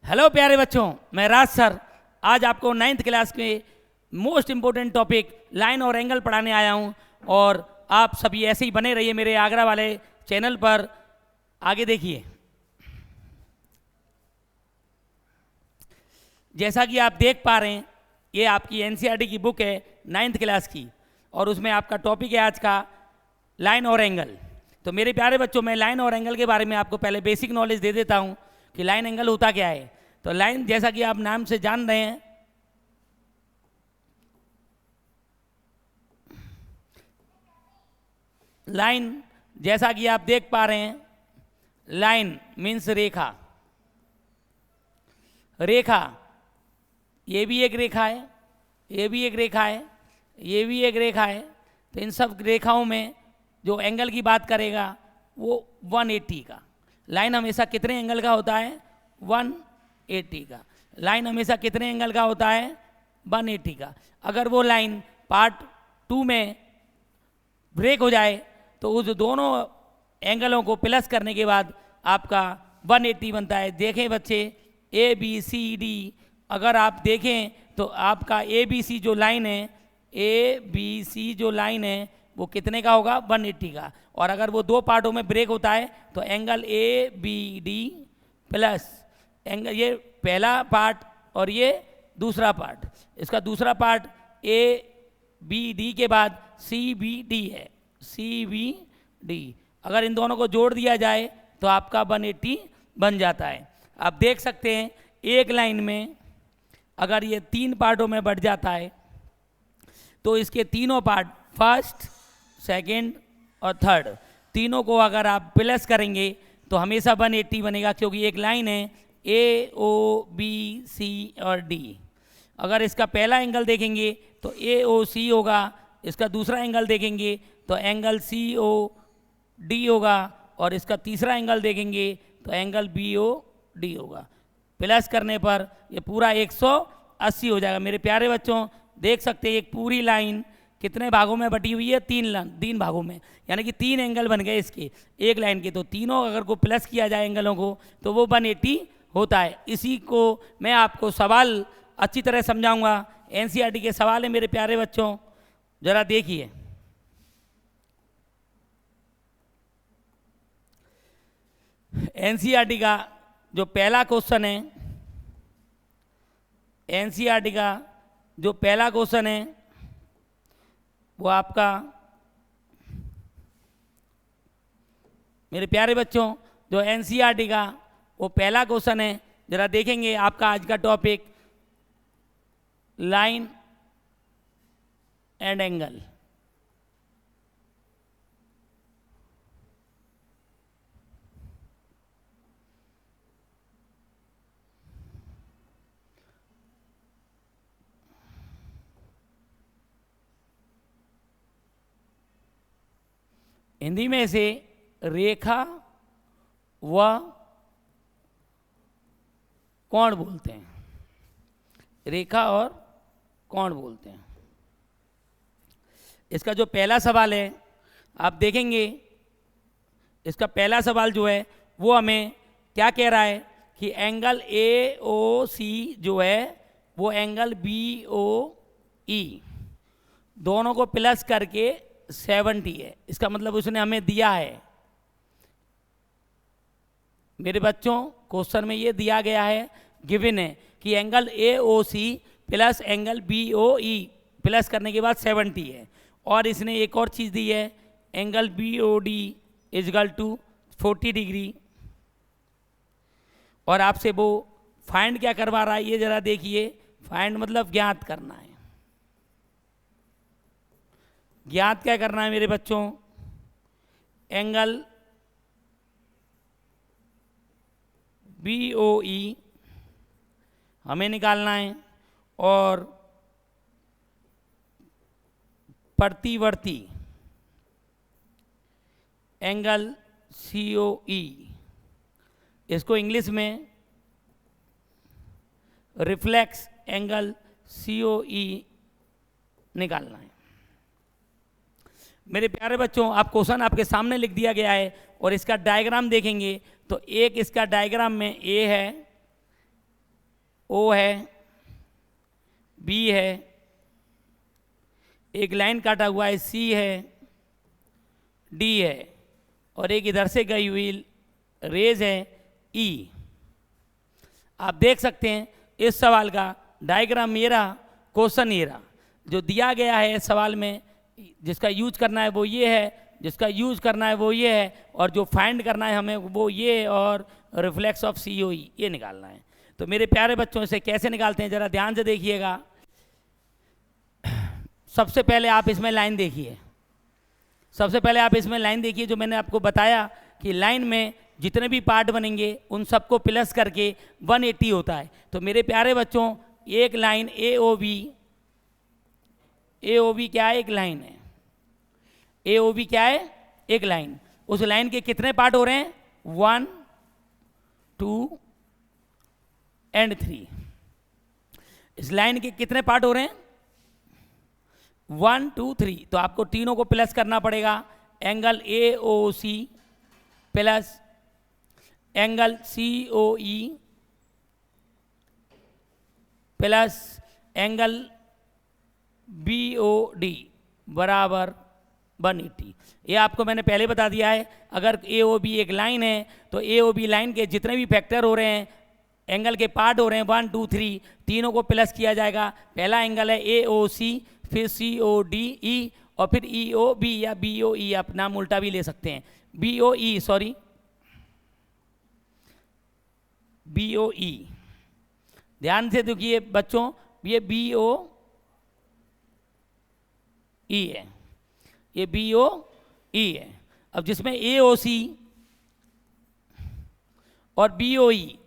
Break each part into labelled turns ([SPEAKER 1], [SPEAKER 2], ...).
[SPEAKER 1] Hello प्यारे बच्चों, मैं राज सर आज आपको 9th क्लास के मोस्ट इम्पोर्टेंट टॉपिक लाइन और एंगल पढ़ाने आया हूं। और आप सभी ऐसे ही बने रहिए मेरे आगरा वाले चैनल पर। आगे देखिए, जैसा कि आप देख पा रहे हैं, ये आपकी एनसीईआरटी की बुक है 9th क्लास की, और उसमें आपका टॉपिक है आज का लाइन और एंगल। तो मेरे प्यारे बच्चों, मैं लाइन और एंगल के बारे में आपको पहले बेसिक नॉलेज दे देता हूं कि लाइन एंगल होता क्या है। तो लाइन, जैसा कि आप नाम से जान रहे हैं, लाइन जैसा कि आप देख पा रहे हैं, लाइन मीन्स रेखा। रेखा, ये भी एक रेखा है, ये भी एक रेखा है, ये भी एक रेखा है। तो इन सब रेखाओं में जो एंगल की बात करेगा वो 180 का। लाइन हमेशा कितने एंगल का होता है? 180 का। लाइन हमेशा कितने एंगल का होता है? 180 का। अगर वो लाइन पार्ट 2 में ब्रेक हो जाए तो उस दोनों एंगलों को प्लस करने के बाद आपका 180 बनता है। देखें बच्चे, ए बी सी डी, अगर आप देखें तो आपका ए बी सी जो लाइन है, ए बी सी जो लाइन है वो कितने का होगा? 180 का। और अगर वो दो पार्टों में ब्रेक होता है तो angle A B D plus angle, ये पहला पार्ट और ये दूसरा पार्ट, इसका दूसरा पार्ट ए बी डी के बाद सी बी डी है, सी बी डी। अगर इन दोनों को जोड़ दिया जाए तो आपका 180 बन जाता है। आप देख सकते हैं एक लाइन में अगर ये 3 पार्टों में बढ़ जाता है तो इसके तीनों पार्ट, फर्स्ट, सेकंड और थर्ड, तीनों को अगर आप प्लस करेंगे तो हमेशा 180 बनेगा, क्योंकि एक लाइन है ए ओ बी सी और डी। अगर इसका पहला एंगल देखेंगे तो ए ओ सी होगा, इसका दूसरा एंगल देखेंगे तो एंगल सी ओ डी होगा, और इसका तीसरा एंगल देखेंगे तो एंगल बी ओ डी होगा। प्लस करने पर ये पूरा 180 हो जाएगा। मेरे प्यारे बच्चों, देख सकते हैं एक पूरी लाइन कितने भागों में बटी हुई है? 3 भागों में, यानी कि 3 एंगल बन गए इसके एक लाइन के। तो तीनों अगर को प्लस किया जाए एंगलों को तो वो 180 होता है। इसी को मैं आपको सवाल अच्छी तरह समझाऊंगा। एनसीईआरटी के सवाल है मेरे प्यारे बच्चों, जरा देखिए। एनसीईआरटी का जो पहला क्वेश्चन है, एनसीईआरटी का जो पहला क्वेश्चन है वो आपका, मेरे प्यारे बच्चों, जो एनसीईआरटी का वो पहला क्वेश्चन है, जरा देखेंगे। आपका आज का topic line and angle. Hindi में से रेखा व कोण बोलते हैं, रेखा और कोण बोलते हैं। इसका जो पहला सवाल है आप देखेंगे, इसका पहला सवाल जो है वो हमें क्या कह रहा है कि एंगल ए ओ सी जो है वो एंगल बी ओ ई दोनों को प्लस करके 70 है। इसका मतलब उसने हमें दिया है, मेरे बच्चों, क्वेश्चन में ये दिया गया है, गिवन है कि angle A O C plus angle B O E plus करने के बाद 70 है। और इसने एक और चीज़ दी है, angle B O D equal to 40 degree. और आपसे वो फाइंड क्या करवा रहा है ये जरा देखिए। फाइंड मतलब ज्ञात करना है। ज्ञात क्या करना है मेरे बच्चों? एंगल बी ओ ई हमें निकालना है, और प्रतिवर्ती एंगल सी ओ ई, इसको इंग्लिश में रिफ्लेक्स एंगल सी ओ ई निकालना है। मेरे प्यारे बच्चों, आप क्वेश्चन आपके सामने लिख दिया गया है और इसका डायग्राम देखेंगे तो एक इसका डायग्राम में ए है, ओ है, बी है, एक लाइन काटा हुआ है सी है, डी है, और एक इधर से गई हुई रेज है ई। आप देख सकते हैं इस सवाल का डायग्राम ये रहा, क्वेश्चन ये रहा। जो दिया गया है सवाल में, जिसका यूज करना है वो ये है, जिसका यूज करना है वो ये है, और जो फाइंड करना है हमें वो ये है, और रिफ्लेक्स ऑफ COE ये निकालना है। तो मेरे प्यारे बच्चों, इसे कैसे निकालते हैं ज़रा ध्यान से देखिएगा। सबसे पहले आप इसमें लाइन देखिए, सबसे पहले आप इसमें लाइन देखिए। जो मैंने आपको बताया कि लाइन में जितने भी पार्ट बनेंगे उन सबको प्लस करके 180 होता है। तो मेरे प्यारे बच्चों, एक लाइन AOB क्या है? एक लाइन है। AOB क्या है? एक लाइन। उस लाइन के कितने पार्ट हो रहे हैं? 1, 2 एंड 3। इस लाइन के कितने पार्ट हो रहे हैं? 1, 2, 3। तो आपको तीनों को प्लस करना पड़ेगा। Angle AOC plus angle COE plus angle BOD बराबर 180। ये आपको मैंने पहले बता दिया है। अगर AOB एक लाइन है तो AOB लाइन के जितने भी फैक्टर हो रहे हैं, एंगल के पार्ट हो रहे हैं 1, 2, 3, तीनों को प्लस किया जाएगा। पहला एंगल है AOC, फिर CODE, और फिर EOB या BOE, आप नाम उल्टा भी ले सकते हैं। BOE ध्यान से देखिए बच्चों, ये BOE है, ये BOE है। अब जिसमें AOC और BOE,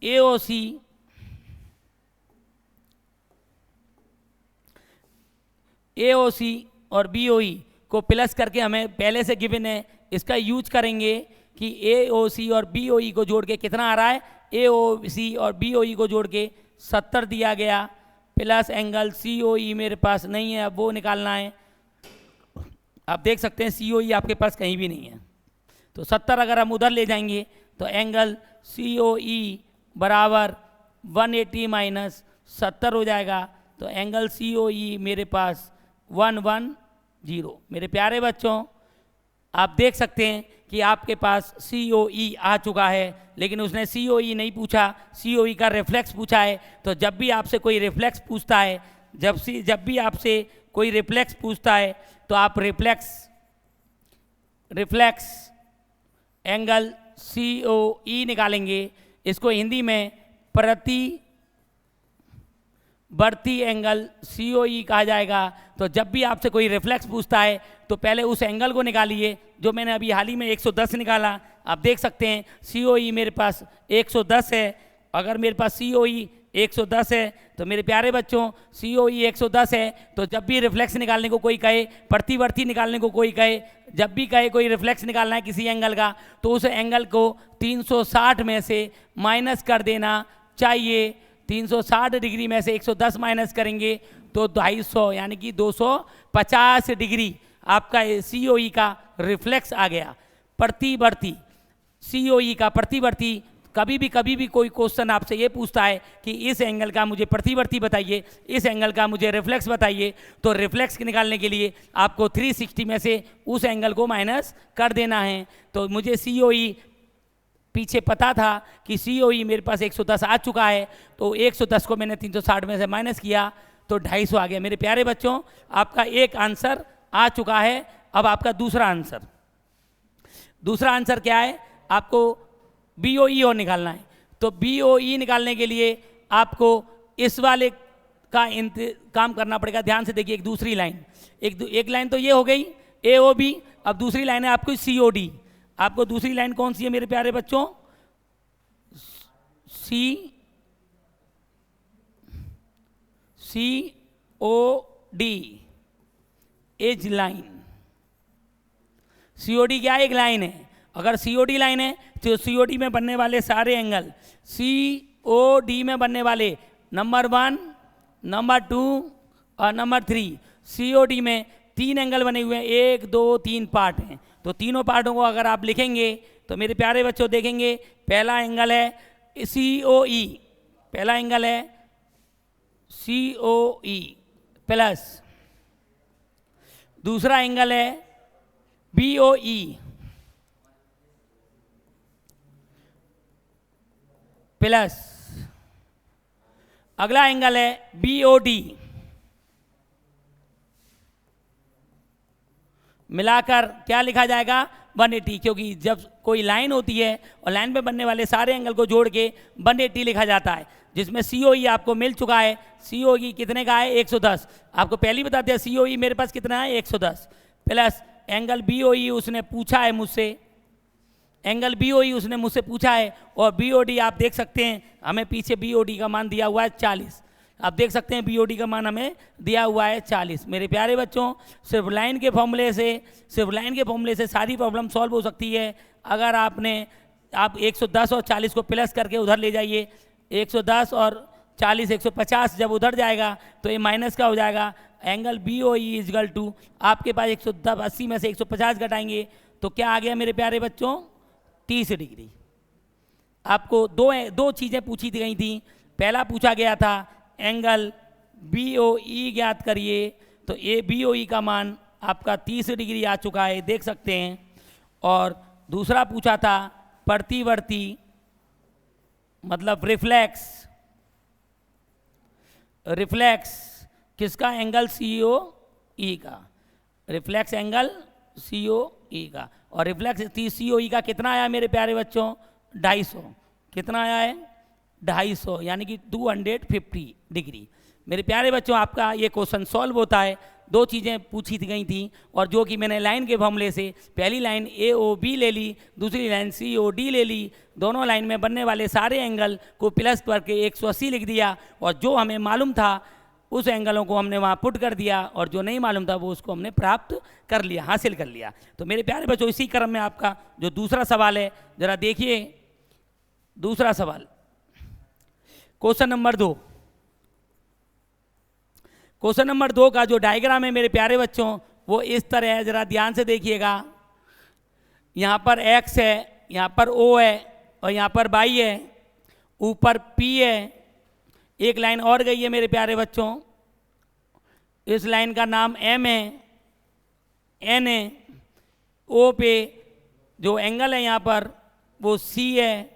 [SPEAKER 1] AOC और BOE को प्लस करके हमें पहले से गिवन है, इसका यूज करेंगे कि AOC और BOE को जोड़ के कितना आ रहा है? AOC और BOE को जोड़ के 70 दिया गया, प्लस एंगल COE मेरे पास नहीं है, अब वो निकालना है। आप देख सकते हैं COE आपके पास कहीं भी नहीं है, तो 70 अगर हम उधर ले जाएंगे तो एंगल COE बराबर 180 माइनस 70 हो जाएगा। तो एंगल COE मेरे पास 110। मेरे प्यारे बच्चों, आप देख सकते हैं कि आपके पास COE आ चुका है, लेकिन उसने COE नहीं पूछा, COE का रिफ्लेक्स पूछा है। तो जब भी आपसे कोई रिफ्लेक्स पूछता है, जब भी आपसे कोई रिफ्लेक्स पूछता है तो आप रिफ्लेक्स एंगल COE निकालेंगे। इसको हिंदी में प्रतिवर्ती एंगल COE कहा जाएगा। तो जब भी आपसे कोई रिफ्लेक्स पूछता है तो पहले उस एंगल को निकालिए। जो मैंने अभी हाल ही में 110 निकाला, आप देख सकते हैं COE मेरे पास 110 है। अगर मेरे पास COE 110 है तो मेरे प्यारे बच्चों, COE 110 है, तो जब भी रिफ्लेक्स निकालने को कोई कहे, प्रतिवर्ती निकालने को कोई कहे, जब भी कहे कोई रिफ्लेक्स निकालना है किसी एंगल का, तो उस एंगल को 360 में से माइनस कर देना चाहिए। 360 डिग्री में से 110 माइनस करेंगे तो 250 यानी कि 250 डिग्री आपका COE का रिफ्लेक्स आ गया। प्रतिवर्ती COE का प्रतिवर्ती, कभी भी कोई क्वेश्चन आपसे ये पूछता है कि इस एंगल का मुझे प्रतिवर्ती बताइए, इस एंगल का मुझे रिफ्लेक्स बताइए, तो रिफ्लेक्स निकालने के लिए आपको 360 में से उस एंगल को माइनस कर देना है। तो मुझे COE पीछे पता था कि COE मेरे पास 110 आ चुका है, तो 110 को मैंने 360 में से माइनस किया तो 250 आ गया। मेरे प्यारे बच्चों, आपका एक आंसर आ चुका है। अब आपका दूसरा आंसर क्या है? आपको BOE और निकालना है। तो BOE निकालने के लिए आपको इस वाले का काम करना पड़ेगा। ध्यान से देखिए, एक दूसरी लाइन, एक लाइन तो ये हो गई AOB। अब दूसरी लाइन है आपको COD। आपको दूसरी लाइन कौन सी है मेरे प्यारे बच्चों? COD as line. COD क्या है? एक लाइन है। अगर COD लाइन है तो COD में बनने वाले सारे एंगल, COD में बनने वाले नंबर 1, नंबर 2 और नंबर 3, COD में 3 एंगल बने हुए हैं, 1, 2, 3 पार्ट हैं। तो तीनों पार्टों को अगर आप लिखेंगे तो मेरे प्यारे बच्चों देखेंगे, पहला एंगल है COE, पहला एंगल है COE प्लस, दूसरा एंगल है BOE प्लस, अगला एंगल है BOD, मिलाकर क्या लिखा जाएगा 180, क्योंकि जब कोई लाइन होती है और लाइन पे बनने वाले सारे एंगल को जोड़ के 180 लिखा जाता है, जिसमें COE आपको मिल चुका है। COE कितने का है 110, आपको पहले ही बता दिया COE मेरे पास कितना है 110, प्लस एंगल BOE उसने पूछा है मुझसे, एंगल BOE उसने मुझसे पूछा है, और BOD आप देख सकते हैं हमें पीछे BOD का मान दिया हुआ है 40, आप देख सकते हैं BOD का मान हमें दिया हुआ है 40। मेरे प्यारे बच्चों, सिर्फ लाइन के फॉर्मूले से सारी प्रॉब्लम सॉल्व हो सकती है। अगर आप 110 और 40 को प्लस करके उधर ले जाइए, 110 और 40 150 जब उधर जाएगा तो ये माइनस का हो जाएगा। एंगल BOE इजगल टू आपके पास 180 में से 150 घटाएंगे तो क्या आ गया मेरे प्यारे बच्चों 30 डिग्री। आपको दो चीज़ें पूछी गई थी, पहला पूछा गया था एंगल BOE ज्ञात करिए, तो ये BOE का मान आपका 30 डिग्री आ चुका है, देख सकते हैं। और दूसरा पूछा था प्रतिवर्ती मतलब रिफ्लेक्स किसका, एंगल COE का, रिफ्लेक्स एंगल COE का, और रिफ्लेक्स COE का कितना आया मेरे प्यारे बच्चों 250, कितना आया है 250, यानी कि 250 डिग्री। मेरे प्यारे बच्चों, आपका ये क्वेश्चन सॉल्व होता है। दो चीज़ें पूछी गई थी और जो कि मैंने लाइन के फॉर्मूले से पहली लाइन AOB ले ली, दूसरी लाइन COD ले ली, दोनों लाइन में बनने वाले सारे एंगल को प्लस करके 180 लिख दिया, और जो हमें मालूम था उस एंगलों को हमने वहाँ पुट कर दिया, और जो नहीं मालूम था वो उसको हमने प्राप्त कर लिया, हासिल कर लिया। तो मेरे प्यारे बच्चों, इसी क्रम में आपका जो दूसरा सवाल है ज़रा देखिए। दूसरा सवाल क्वेश्चन नंबर 2, क्वेश्चन नंबर 2 का जो डायग्राम है मेरे प्यारे बच्चों वो इस तरह है, ज़रा ध्यान से देखिएगा। यहाँ पर X है, यहाँ पर O है और यहाँ पर Y है, ऊपर P है, एक लाइन और गई है मेरे प्यारे बच्चों, इस लाइन का नाम M है, N है, O पे जो एंगल है यहाँ पर वो C है,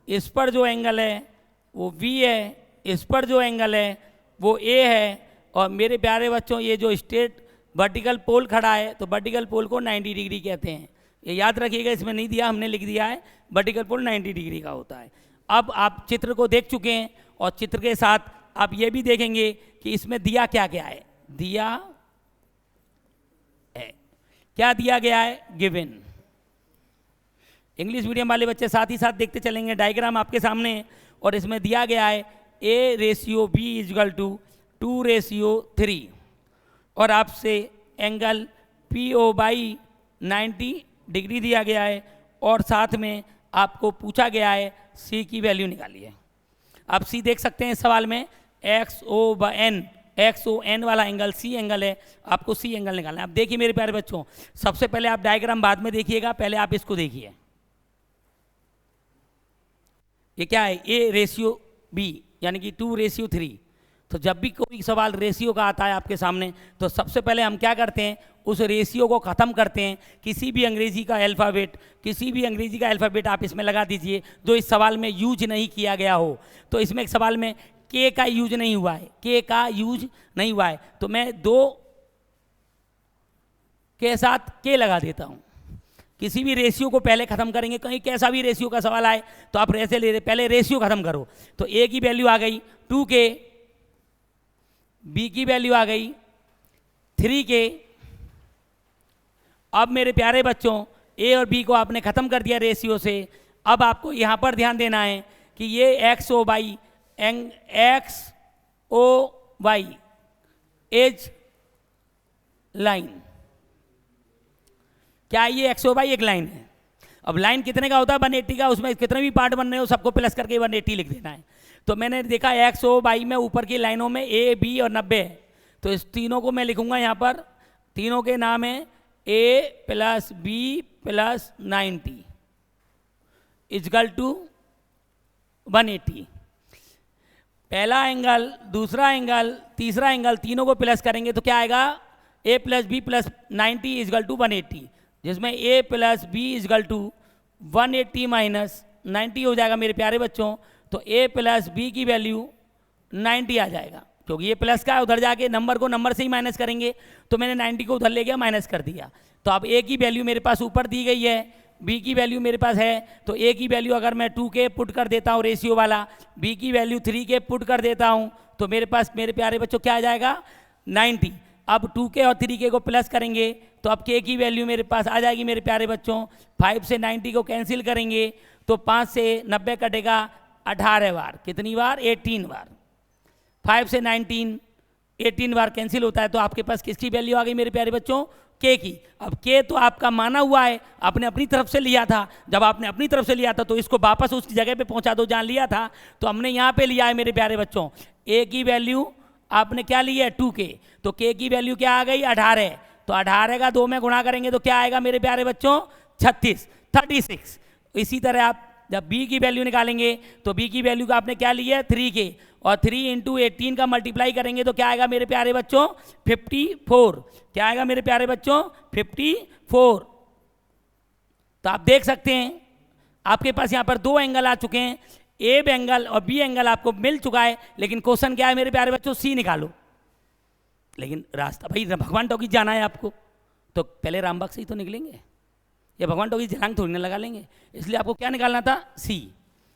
[SPEAKER 1] इस पर जो एंगल है वो V है, इस पर जो एंगल है वो A है, और मेरे प्यारे बच्चों ये जो स्ट्रेट वर्टिकल पोल खड़ा है तो वर्टिकल पोल को 90 डिग्री कहते हैं, ये याद रखिएगा, इसमें नहीं दिया, हमने लिख दिया है वर्टिकल पोल 90 डिग्री का होता है। अब आप चित्र को देख चुके हैं और चित्र के साथ आप ये भी देखेंगे कि इसमें दिया क्या क्या है, दिया है क्या दिया गया है गिवन। इंग्लिश मीडियम वाले बच्चे साथ ही साथ देखते चलेंगे, डायग्राम आपके सामने है और इसमें दिया गया है A/B इजगल टू 2:3 और आपसे एंगल POY 90 डिग्री दिया गया है, और साथ में आपको पूछा गया है C की वैल्यू निकालिए। आप C देख सकते हैं इस सवाल में XON वाला एंगल C एंगल है, आपको C एंगल निकालना है। अब देखिए मेरे प्यारे बच्चों, सबसे पहले आप डायग्राम बाद में देखिएगा, पहले आप इसको देखिए। ये क्या है A/B यानी कि 2:3। तो जब भी कोई सवाल रेशियो का आता है आपके सामने तो सबसे पहले हम क्या करते हैं, उस रेशियो को ख़त्म करते हैं। किसी भी अंग्रेजी का अल्फ़ाबेट आप इसमें लगा दीजिए जो इस सवाल में यूज नहीं किया गया हो। तो इसमें एक सवाल में K का यूज नहीं हुआ है, तो मैं 2 के साथ K लगा देता हूँ। किसी भी रेशियो को पहले ख़त्म करेंगे, कहीं कैसा भी रेशियो का सवाल आए तो आप ऐसे ले रहे, पहले रेशियो ख़त्म करो। तो A की वैल्यू आ गई 2K, B की वैल्यू आ गई 3K। अब मेरे प्यारे बच्चों A और B को आपने ख़त्म कर दिया रेशियो से। अब आपको यहाँ पर ध्यान देना है कि ये XOY एज लाइन, क्या ये XOY एक लाइन है। अब लाइन कितने का होता है 180 का, उसमें कितने भी पार्ट बन रहे हो सबको प्लस करके 180 लिख देना है। तो मैंने देखा XOY में ऊपर की लाइनों में A, B और 90 है, तो इस तीनों को मैं लिखूंगा यहाँ पर, तीनों के नाम है A + B + 90 = 180। पहला एंगल, दूसरा एंगल, तीसरा एंगल, तीनों को प्लस करेंगे तो क्या आएगा, a plus B plus 90 equal to 180, जिसमें a plus B equal to 180 minus 90 हो जाएगा मेरे प्यारे बच्चों। तो a प्लस बी की वैल्यू 90 आ जाएगा, क्योंकि ये प्लस का है, उधर जाके नंबर को नंबर से ही माइनस करेंगे। तो मैंने 90 को उधर ले गया, माइनस कर दिया। तो अब a की वैल्यू मेरे पास ऊपर दी गई है, b की वैल्यू मेरे पास है, तो a की वैल्यू अगर मैं 2k पुट कर देता हूँ रेशियो वाला, b की वैल्यू 3k पुट कर देता हूँ, तो मेरे पास मेरे प्यारे बच्चों क्या आ जाएगा, 90। अब 2k और 3k को प्लस करेंगे तो अब k की वैल्यू मेरे पास आ जाएगी मेरे प्यारे बच्चों, 5 से 90 को कैंसिल करेंगे तो 5 से 90 कटेगा 18 बार, कितनी बार, 18 बार। 5 से 19 18 बार कैंसिल होता है, तो आपके पास किसकी वैल्यू आ गई मेरे प्यारे बच्चों, के की। अब के तो आपका माना हुआ है, आपने अपनी तरफ से लिया था, जब आपने अपनी तरफ से लिया था तो इसको वापस उस जगह पे पहुंचा दो जहां लिया था, तो हमने यहाँ पे लिया है मेरे प्यारे बच्चों। ए की वैल्यू आपने क्या ली है, 2k, तो के की वैल्यू क्या आ गई, 18। तो 18 का 2 में गुणा करेंगे तो क्या आएगा मेरे प्यारे बच्चों, 36। इसी तरह आप जब b की वैल्यू निकालेंगे तो b की वैल्यू का आपने क्या लिया है, 3k, और 3 इंटू 18 का मल्टीप्लाई करेंगे तो क्या आएगा मेरे प्यारे बच्चों, 54। क्या आएगा मेरे प्यारे बच्चों, 54। तो आप देख सकते हैं आपके पास यहाँ पर 2 एंगल आ चुके हैं, ए एंगल और बी एंगल आपको मिल चुका है, लेकिन क्वेश्चन क्या है मेरे प्यारे बच्चों, सी निकालो। लेकिन रास्ता भाई भगवान टॉकीज जाना है आपको, तो पहले रामबाग से ही तो निकलेंगे, या भगवान टॉकीज जलांग थोड़ी ना लगा लेंगे। इसलिए आपको क्या निकालना था, सी।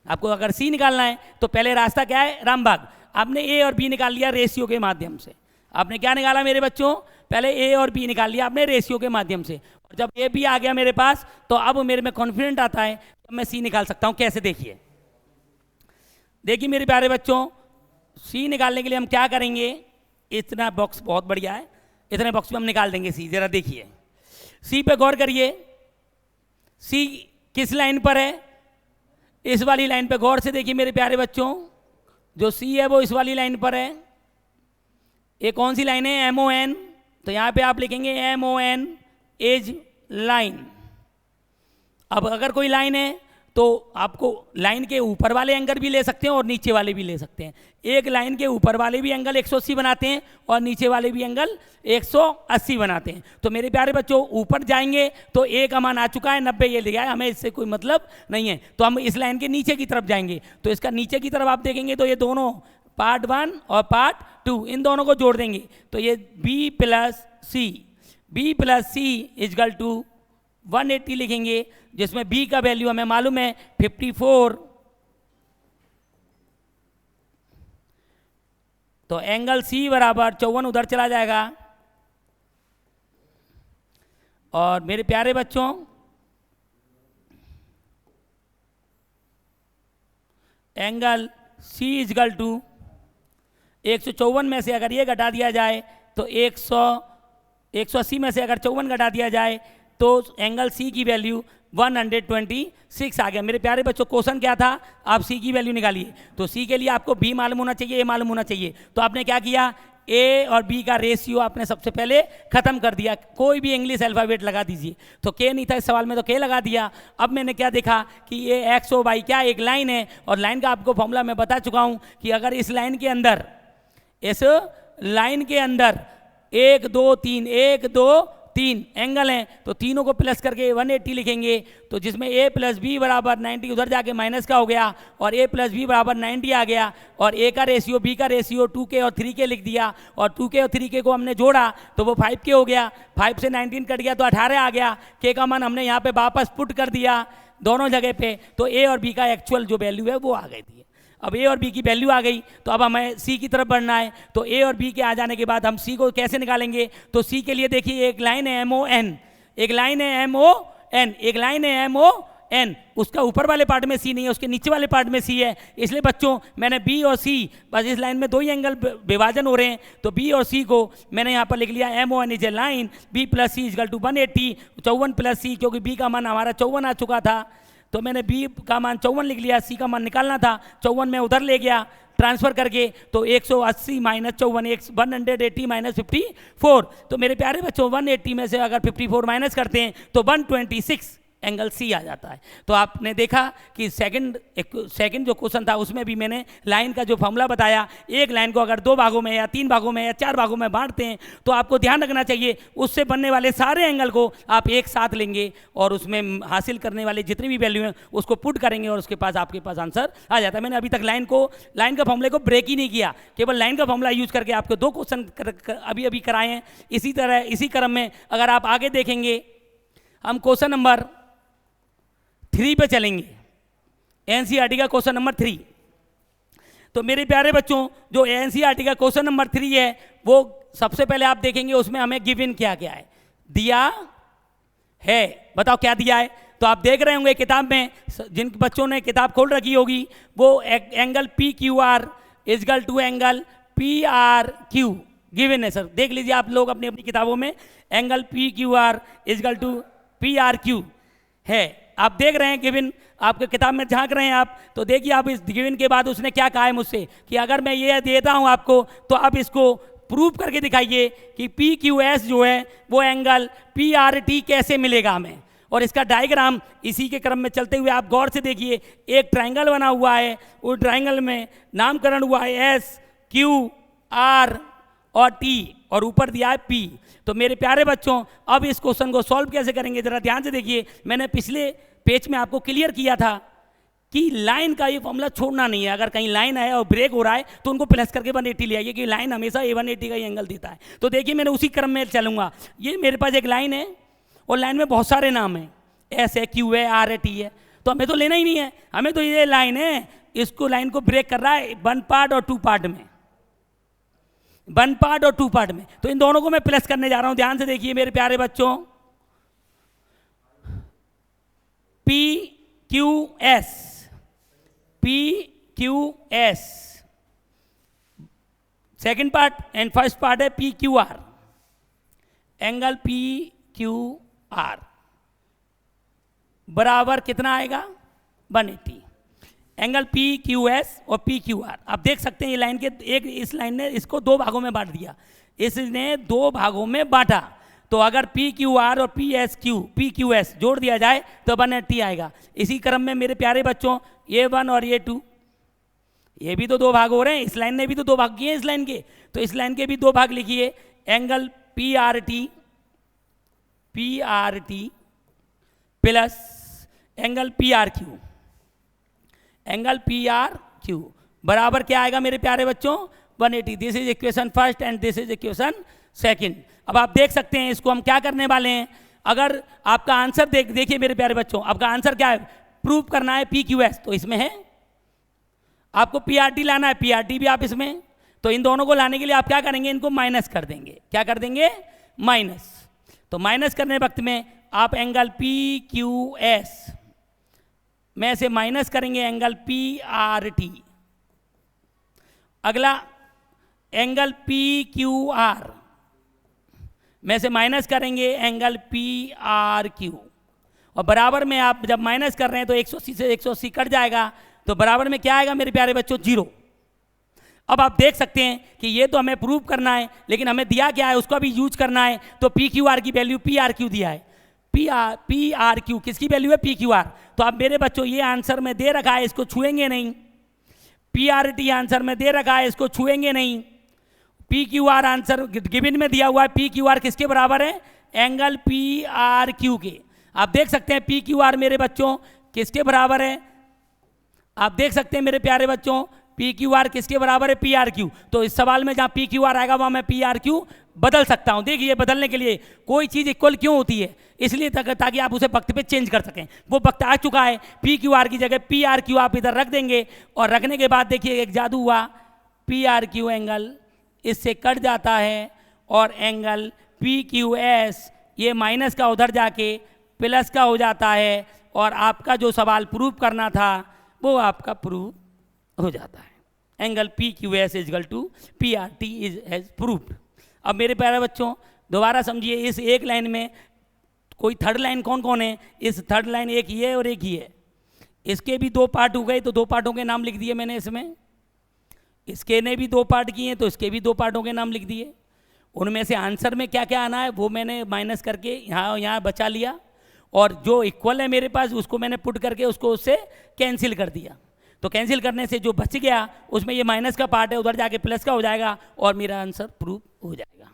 [SPEAKER 1] आपको अगर सी निकालना है तो पहले रास्ता क्या है, रामबाग। आपने ए और बी निकाल लिया रेशियो के माध्यम से। आपने क्या निकाला मेरे बच्चों, पहले ए और बी निकाल लिया आपने रेशियो के माध्यम से, और जब ए बी आ गया मेरे पास तो अब मेरे में कॉन्फिडेंट आता है तो मैं सी निकाल सकता हूँ। कैसे, देखिए मेरे प्यारे बच्चों, सी निकालने के लिए हम क्या करेंगे, इतना बॉक्स बहुत बढ़िया है, इतने बॉक्स में हम निकाल देंगे सी। जरा देखिए सी पे गौर करिए, सी किस लाइन पर है, इस वाली लाइन पे गौर से देखिए मेरे प्यारे बच्चों, जो सी है वो इस वाली लाइन पर है। ये कौन सी लाइन है, MON, तो यहाँ पे आप लिखेंगे MON एज लाइन। अब अगर कोई लाइन है तो आपको लाइन के ऊपर वाले एंगल भी ले सकते हैं और नीचे वाले भी ले सकते हैं। एक लाइन के ऊपर वाले भी एंगल 180 बनाते हैं और नीचे वाले भी एंगल 180 बनाते हैं। तो मेरे प्यारे बच्चों ऊपर जाएंगे तो ए का मान आ चुका है 90, ये लिया है, हमें इससे कोई मतलब नहीं है। तो हम इस लाइन के नीचे की तरफ जाएंगे, तो इसका नीचे की तरफ आप देखेंगे तो ये दोनों पार्ट 1 और पार्ट 2 इन दोनों को जोड़ देंगे तो ये B plus C equal to 180 लिखेंगे, जिसमें b का वैल्यू हमें मालूम है 54। तो एंगल C बराबर 54 उधर चला जाएगा। और मेरे प्यारे बच्चों एंगल C इजगल टू 154 में से अगर ये घटा दिया जाए तो 180 में से अगर 54 घटा दिया जाए तो एंगल C की वैल्यू 126 आ गया। मेरे प्यारे बच्चों क्वेश्चन क्या था, आप C की वैल्यू निकालिए। तो C के लिए आपको B मालूम होना चाहिए, A मालूम होना चाहिए। तो आपने क्या किया, A और B का रेशियो आपने सबसे पहले खत्म कर दिया। कोई भी इंग्लिश अल्फ़ाबेट लगा दीजिए। तो K नहीं था इस सवाल में तो K लगा दिया। अब मैंने क्या देखा कि ये X और Y क्या एक लाइन है, और लाइन का आपको फॉर्मूला मैं बता चुका हूँ कि अगर इस लाइन के अंदर 1 2 3 एंगल हैं तो तीनों को प्लस करके 180 लिखेंगे। तो जिसमें A प्लस बी बराबर 90 उधर जाके माइनस का हो गया और A प्लस बी बराबर 90 आ गया, और A का रेशियो B का रेशियो 2K और 3K लिख दिया, और 2K और 3K को हमने जोड़ा तो वो 5K हो गया। 5 से 19 कट गया तो 18 आ गया। K का मान हमने यहाँ पे वापस पुट कर दिया दोनों जगह पे, तो A और B का एक्चुअल जो वैल्यू है वो आ गई थी। अब A और B की वैल्यू आ गई तो अब हमें C की तरफ बढ़ना है। तो A और B के आ जाने के बाद हम C को कैसे निकालेंगे, तो C के लिए देखिए एक लाइन है MON, एक लाइन है MON, एक लाइन है MON, उसका ऊपर वाले पार्ट में C नहीं है, उसके नीचे वाले पार्ट में C है। इसलिए बच्चों मैंने B और C, बस इस लाइन में दो ही एंगल विभाजन हो रहे हैं, तो B और C को मैंने यहाँ पर लिख लिया MON is a line B plus C equal to 180, 54 plus C, क्योंकि B का मान हमारा 54 आ चुका था तो मैंने B का मान 54 लिख लिया। C का मान निकालना था, 54 में उधर ले गया ट्रांसफर करके, तो 180 माइनस 54 180 माइनस 54। तो मेरे प्यारे बच्चों 180 में से अगर 54 माइनस करते हैं तो 126 एंगल सी आ जाता है। तो आपने देखा कि सेकंड जो क्वेश्चन था उसमें भी मैंने लाइन का जो फॉर्मूला बताया, एक लाइन को अगर 2 भागों में या 3 भागों में या 4 भागों में बांटते हैं तो आपको ध्यान रखना चाहिए उससे बनने वाले सारे एंगल को आप एक साथ लेंगे और उसमें हासिल करने वाले जितनी भी वैल्यू हैं उसको पुट करेंगे और उसके पास आपके पास आंसर आ जाता है। मैंने अभी तक लाइन का फॉर्मूले को ब्रेक ही नहीं किया, केवल लाइन का फॉर्मूला यूज करके आपको 2 क्वेश्चन अभी कराए हैं। इसी तरह इसी क्रम में अगर आप आगे देखेंगे हम क्वेश्चन नंबर 3 पे चलेंगे, एनसीईआरटी का क्वेश्चन नंबर 3। तो मेरे प्यारे बच्चों जो एनसीईआरटी का क्वेश्चन नंबर 3 है वो सबसे पहले आप देखेंगे उसमें हमें गिवन क्या क्या है दिया है। बताओ क्या दिया है। तो आप देख रहे होंगे किताब में, जिन बच्चों ने किताब खोल रखी होगी वो angle P Q R equal to angle P R Q given है। सर देख लीजिए आप लोग अपनी अपनी किताबों में, angle P Q R equal to P R Q है। आप देख रहे हैं गिवन, आपके किताब में झांक रहे हैं आप, तो देखिए आप इस गिवन के बाद उसने क्या कहा है मुझसे कि अगर मैं ये देता हूं आपको तो आप इसको प्रूव करके दिखाइए कि पी क्यू एस जो है वो एंगल पी आर टी कैसे मिलेगा हमें। और इसका डायग्राम इसी के क्रम में चलते हुए आप गौर से देखिए, एक ट्राइंगल बना हुआ है, उस ट्राइंगल में नामकरण हुआ है एस क्यू आर और टी और ऊपर दिया है पी। तो मेरे प्यारे बच्चों अब इस क्वेश्चन को सॉल्व कैसे करेंगे जरा ध्यान से देखिए। मैंने पिछले पेज में आपको क्लियर किया था कि लाइन का ये फॉर्मूला छोड़ना नहीं है। अगर कहीं लाइन है और ब्रेक हो रहा है तो उनको प्लस करके 180 ले आइए कि लाइन हमेशा A180 का ही एंगल देता है। तो देखिए मैंने उसी क्रम में चलूंगा। ये मेरे पास एक लाइन है और लाइन में बहुत सारे नाम हैं, एस है, क्यू है, आर है, टी है। तो हमें तो लेना ही नहीं है, हमें तो ये लाइन है, इसको लाइन को ब्रेक कर रहा है 1 पार्ट और 2 पार्ट में, 1 पार्ट और 2 पार्ट में। तो इन दोनों को मैं प्लस करने जा रहा हूं। ध्यान से देखिए मेरे प्यारे बच्चों, P Q S, P Q S second part and first part है P Q R, angle P Q R बराबर कितना आएगा 180। एंगल पी क्यू एस और पी क्यू आर आप देख सकते हैं ये लाइन के एक, इस लाइन ने इसको 2 भागों में बांट दिया, इसने 2 भागों में बांटा। तो अगर पी क्यू आर और पी क्यू एस जोड़ दिया जाए तो 180 आएगा। इसी क्रम में मेरे प्यारे बच्चों ये 1 और ये 2, ये भी तो 2 भाग हो रहे हैं, इस लाइन ने भी तो 2 भाग किए इस लाइन के, तो इस लाइन के भी 2 भाग लिखिए। Angle P R T plus angle P R Q, angle P R Q बराबर क्या आएगा मेरे प्यारे बच्चों 180। This is equation first and this is equation second. अब आप देख सकते हैं इसको हम क्या करने वाले हैं। अगर आपका आंसर देखिए मेरे प्यारे बच्चों, आपका आंसर क्या है, प्रूव करना है पी क्यू एस, तो इसमें है। आपको पी आर टी लाना है, पी आर टी भी आप इसमें। तो इन दोनों को लाने के लिए आप क्या करेंगे, इनको माइनस कर देंगे। क्या कर देंगे, माइनस। तो माइनस करने वक्त में आप एंगल पी क्यू एस में से माइनस करेंगे एंगल पी आर टी। अगला एंगल पी क्यू आर में से माइनस करेंगे एंगल पी आर क्यू। और बराबर में आप जब माइनस कर रहे हैं तो 180 से 180 कट जाएगा, तो बराबर में क्या आएगा मेरे प्यारे बच्चों 0। अब आप देख सकते हैं कि ये तो हमें प्रूव करना है, लेकिन हमें दिया क्या है उसका भी यूज करना है। तो पी क्यू आर की वैल्यू पी आर क्यू दिया है, पी आर क्यू किसकी वैल्यू है, पी क्यू आर। तो अब मेरे बच्चों ये आंसर में दे रखा है, इसको छुएंगे नहीं। पी आर टी आंसर में दे रखा है, इसको छुएंगे नहीं। P Q our answer given में दिया हुआ है, पी क्यू आर किसके बराबर है, एंगल पी आर क्यू के। आप देख सकते हैं पी क्यू आर मेरे बच्चों किसके बराबर है, आप देख सकते हैं मेरे प्यारे बच्चों पी क्यू आर किसके बराबर है, पी आर क्यू। तो इस सवाल में जहां पी क्यू आर आएगा वहां मैं पी आर क्यू बदल सकता हूं। देखिए बदलने के लिए कोई चीज इक्वल क्यों होती है, इसलिए ताकि आप उसे वक्त पे चेंज कर सकें। वो वक्त आ चुका है, पी क्यू आर की जगह पी आर क्यू आप इधर रख देंगे। और रखने के बाद देखिए एक जादू हुआ, पी आर क्यू एंगल इससे कट जाता है और एंगल पी क्यू एस ये माइनस का उधर जाके प्लस का हो जाता है और आपका जो सवाल प्रूव करना था वो आपका प्रूव हो जाता है। Angle P Q S equal to P R T is has proved. अब मेरे प्यारे बच्चों दोबारा समझिए, इस एक लाइन में कोई थर्ड लाइन कौन कौन है, इस थर्ड लाइन एक ही है और एक ही है। इसके भी 2 पार्ट हो गए तो 2 पार्टों के नाम लिख दिए मैंने इसमें। इसके ने भी 2 पार्ट किए तो इसके भी 2 पार्टों के नाम लिख दिए। उनमें से आंसर में क्या क्या आना है वो मैंने माइनस करके यहाँ बचा लिया। और जो इक्वल है मेरे पास उसको मैंने पुट करके उसको उससे कैंसिल कर दिया। तो कैंसिल करने से जो बच गया उसमें ये माइनस का पार्ट है, उधर जाके प्लस का हो जाएगा और मेरा आंसर प्रूव हो जाएगा।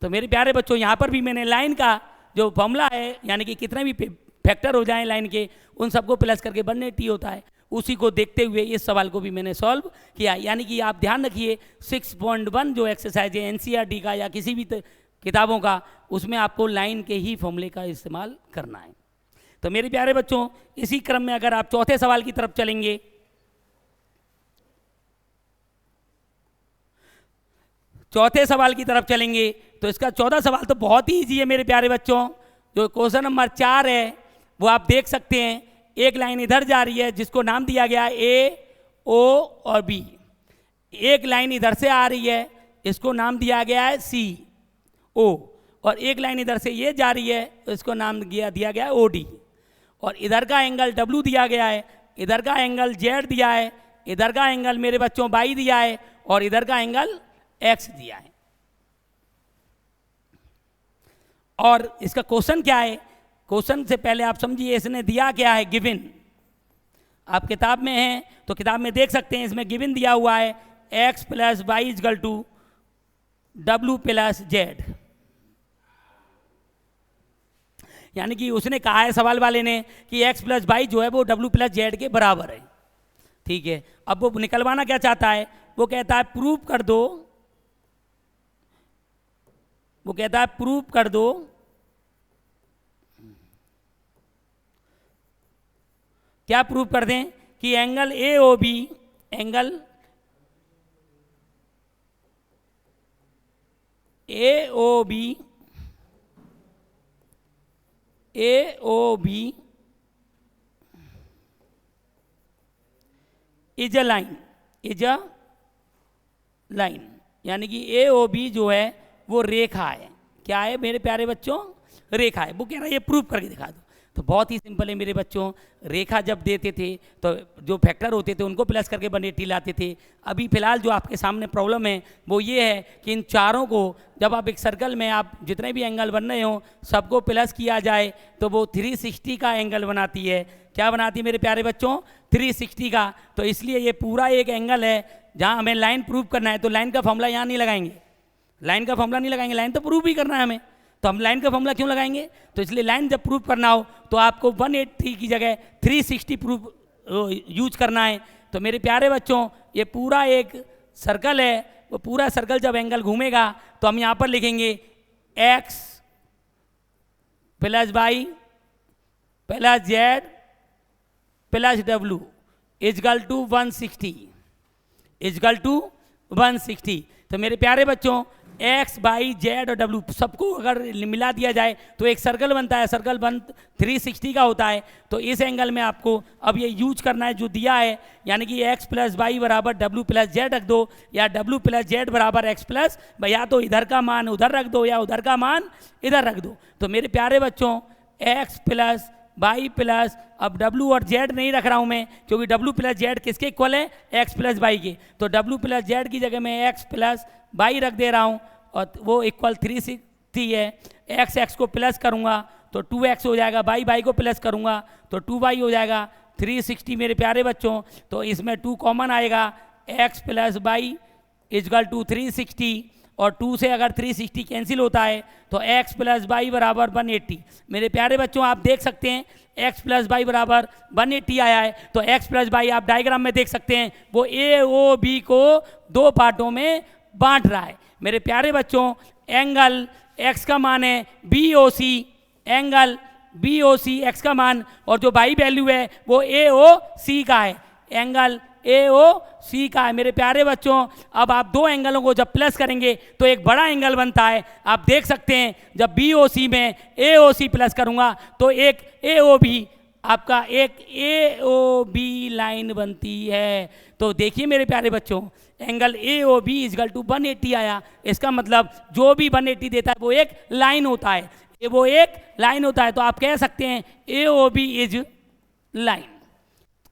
[SPEAKER 1] तो मेरे प्यारे बच्चों यहाँ पर भी मैंने लाइन का जो फॉर्मूला है, यानी कि कितने भी फैक्टर हो जाएं लाइन के, उन सबको प्लस करके 180 होता है, उसी को देखते हुए इस सवाल को भी मैंने सॉल्व किया। यानी कि आप ध्यान रखिए 6.1 जो एक्सरसाइज है एनसीईआरटी का या किसी भी किताबों का, उसमें आपको लाइन के ही फॉर्मूले का इस्तेमाल करना है। तो मेरे प्यारे बच्चों इसी क्रम में अगर आप चौथे सवाल की तरफ चलेंगे, चौथे सवाल की तरफ चलेंगे तो इसका 14 सवाल तो बहुत ही ईजी है मेरे प्यारे बच्चों। जो क्वेश्चन नंबर 4 है वो आप देख सकते हैं, एक लाइन इधर जा रही है जिसको नाम दिया गया ए ओ और बी, एक लाइन इधर से आ रही है इसको नाम दिया गया है सी ओ, और एक लाइन इधर से ये जा रही है इसको नाम दिया गया है ओ डी, और इधर का एंगल डब्ल्यू दिया गया है, इधर का एंगल जेड दिया है, इधर का एंगल मेरे बच्चों वाई दिया है और इधर का एंगल एक्स दिया है। और इसका क्वेश्चन क्या है, क्वेश्चन से पहले आप समझिए इसने दिया क्या है, गिवन। आप किताब में हैं तो किताब में देख सकते हैं, इसमें गिवन दिया हुआ है x plus Y equal to W plus Z. यानी कि उसने कहा है सवाल वाले ने कि x प्लस वाई जो है वो डब्ल्यू प्लस जेड के बराबर है। ठीक है, अब वो निकलवाना क्या चाहता है, वो कहता है प्रूव कर दो, वो कहता है प्रूव कर दो क्या प्रूव कर दें कि angle A O B, angle A O B, A O B is a line, is a line, यानी कि ए ओ बी जो है वो रेखा है। क्या है मेरे प्यारे बच्चों, रेखा है। वो कह रहा है ये प्रूव करके दिखा दो। तो बहुत ही सिंपल है मेरे बच्चों, रेखा जब देते थे तो जो फैक्टर होते थे उनको प्लस करके 180 लाते थे। अभी फिलहाल जो आपके सामने प्रॉब्लम है वो ये है कि इन चारों को जब आप एक सर्कल में आप जितने भी एंगल बन रहे हो सबको प्लस किया जाए तो वो 360 का एंगल बनाती है। क्या बनाती है मेरे प्यारे बच्चों, 360 का। तो इसलिए ये पूरा एक एंगल है जहाँ हमें लाइन प्रूव करना है, तो लाइन का फॉर्मूला यहाँ नहीं लगाएंगे, लाइन का फॉर्मूला नहीं लगाएंगे, लाइन तो प्रूव ही करना है हमें, तो हम लाइन का फॉर्मूला क्यों लगाएंगे। तो इसलिए लाइन जब प्रूव करना हो तो आपको 180 की जगह 360 प्रूव यूज करना है। तो मेरे प्यारे बच्चों ये पूरा एक सर्कल है, वो पूरा सर्कल जब एंगल घूमेगा तो हम यहाँ पर लिखेंगे x plus Y plus Z plus W equal to 160, equal to 160। तो मेरे प्यारे बच्चों x बाई जेड और डब्ल्यू सबको अगर मिला दिया जाए तो एक सर्कल बनता है, सर्कल 360 का होता है। तो इस एंगल में आपको अब ये यूज करना है जो दिया है, यानी कि x प्लस वाई बराबर डब्ल्यू प्लस जेड रख दो, या डब्ल्यू प्लस जेड बराबर x प्लस, या तो इधर का मान उधर रख दो या उधर का मान इधर रख दो। तो मेरे प्यारे बच्चों x प्लस वाई प्लस, अब डब्ल्यू और जेड नहीं रख रहा हूँ मैं क्योंकि डब्ल्यू प्लस जेड किसके इक्वल है, एक्स प्लस वाई के। तो डब्ल्यू प्लस जेड की जगह मैं एक्स प्लस वाई रख दे रहा हूँ और वो इक्वल 360 है। एक्स एक्स को प्लस करूँगा तो 2x हो जाएगा, वाई वाई को प्लस करूँगा तो 2y हो जाएगा, 360 मेरे प्यारे बच्चों। तो इसमें 2 कॉमन आएगा, x plus Y equal to 360, और 2 से अगर 360 कैंसिल होता है तो x प्लस वाई बराबर 180। मेरे प्यारे बच्चों आप देख सकते हैं x प्लस वाई बराबर 180 आया है। तो x प्लस वाई आप डायग्राम में देख सकते हैं वो ए ओ बी को 2 पार्टों में बांट रहा है। मेरे प्यारे बच्चों एंगल x का मान है बी ओ सी, एंगल बी ओ सी एक्स का मान, और जो वाई वैल्यू है वो ए ओ सी का है, एंगल ए ओ सी का है। मेरे प्यारे बच्चों अब आप 2 एंगलों को जब प्लस करेंगे तो एक बड़ा एंगल बनता है। आप देख सकते हैं जब बी ओ सी में ए ओ सी प्लस करूंगा तो एक ए ओ बी, आपका एक ए ओ बी लाइन बनती है। तो देखिए मेरे प्यारे बच्चों angle A O B equal to 180 आया। इसका मतलब जो भी 180 देता है वो एक लाइन होता है, वो एक लाइन होता है। तो आप कह सकते हैं A O B is line.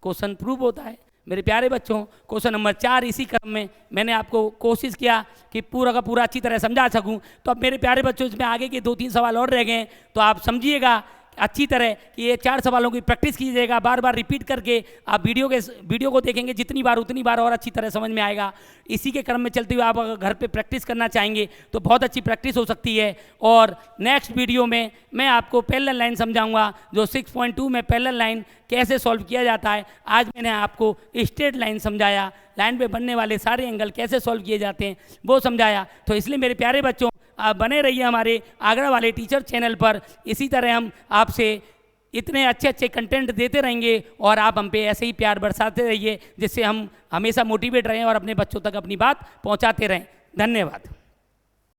[SPEAKER 1] Question prove होता है। मेरे प्यारे बच्चों, क्वेश्चन नंबर 4 इसी क्रम में मैंने आपको कोशिश किया कि पूरा का पूरा अच्छी तरह समझा सकूं। तो अब मेरे प्यारे बच्चों, इसमें आगे के 2-3 सवाल और रह गए हैं, तो आप समझिएगा अच्छी तरह कि ये 4 सवालों की प्रैक्टिस कीजिएगा, बार बार रिपीट करके आप वीडियो को देखेंगे जितनी बार उतनी बार और अच्छी तरह समझ में आएगा। इसी के क्रम में चलते हुए आप अगर घर पे प्रैक्टिस करना चाहेंगे तो बहुत अच्छी प्रैक्टिस हो सकती है। और नेक्स्ट वीडियो में मैं आपको पैरेलल लाइन समझाऊंगा, जो 6.2 में पैरेलल लाइन कैसे सॉल्व किया जाता है। आज मैंने आपको स्ट्रेट लाइन समझाया, लाइन पे बनने वाले सारे एंगल कैसे सॉल्व किए जाते हैं वो समझाया। तो इसलिए मेरे प्यारे बच्चों, आप बने रहिए हमारे आगरा वाले टीचर चैनल पर। इसी तरह हम आपसे इतने अच्छे अच्छे कंटेंट देते रहेंगे और आप हम पे ऐसे ही प्यार बरसाते रहिए, जिससे हम हमेशा मोटिवेट रहें और अपने बच्चों तक अपनी बात पहुंचाते रहें। धन्यवाद।